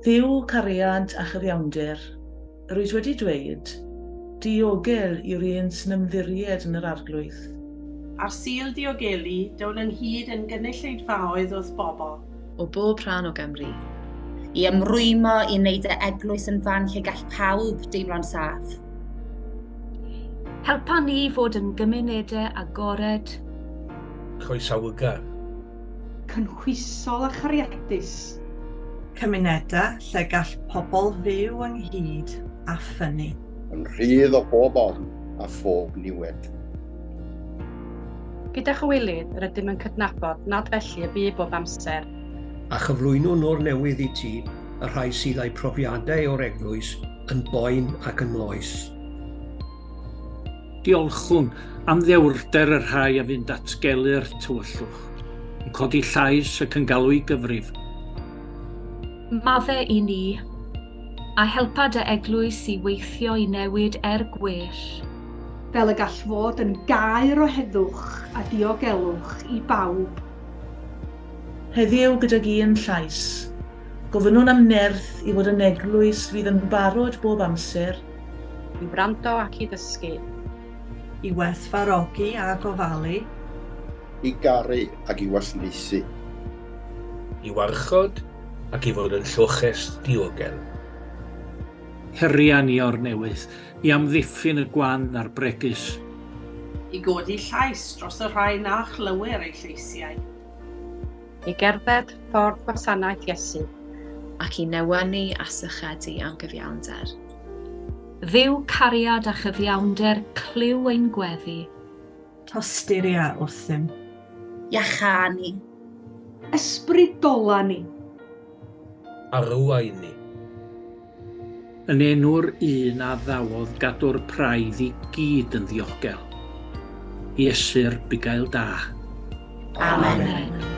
Dduw cariad a chyfiawnder, rwyt wedi dweud, diogel yw'r un sy'n ymddiried yn yr arglwydd. Ar Sul Diogelu, dawn ynghyd yn gynulleidfaoedd wrth bobl. O bob rhan o Gymru. I ymrwymo i wneud y eglwys yn fan lle gall pawb deimlo'n saff. Helpa ni fod yn gymunedau agored. Croesawgar. Cynhwysol a chariadus. Cymunedau lle gall pobl fyw ynghyd a ffynnu. Yn rhydd o bob on a phob niwed. Gyda chywilydd rydym yn cydnabod nad felly y bu bob amser. A chyflwyno nôr newydd i ti y rhai sydd â'u profiadau o'r eglwys yn boen ac yn loes. Diolchwn am ddewrder y rhai a fynd datgelu'r tywyllwch, yn codi llais ac yn galw i gyfrif. Maddau i ni, a helpa dy eglwys i weithio i newid gwell. Fel y gall fod yn gair o heddwch a diogelwch i bawb. Heddiw gydag un llais, gofynnwn am nerth i fod yn eglwys fydd yn barod bob amser. I wrando ac i ddysgu. I werthfawrogi a gofalu. I garu ac i wasanaethu. I warchod ac i fod yn llwches diogel. Heria ni o'r newydd, i amddiffyn y gwan a'r bregus. I godi llais dros y rhai na chlywir eu lleisiau. I gerdded ffordd gwasanaeth Iesu. Ac i newynu a sychedu am gyfiawnder. Dduw cariad a chyfiawnder cliw ein gweddi. Tosturia wrthym. Iacha ni. Ysbrydola ni. Arwai ni. Yn enw'r un a ddawodd gadw'r praidd i gyd yn ddiogel. I esur bugail da. Amen.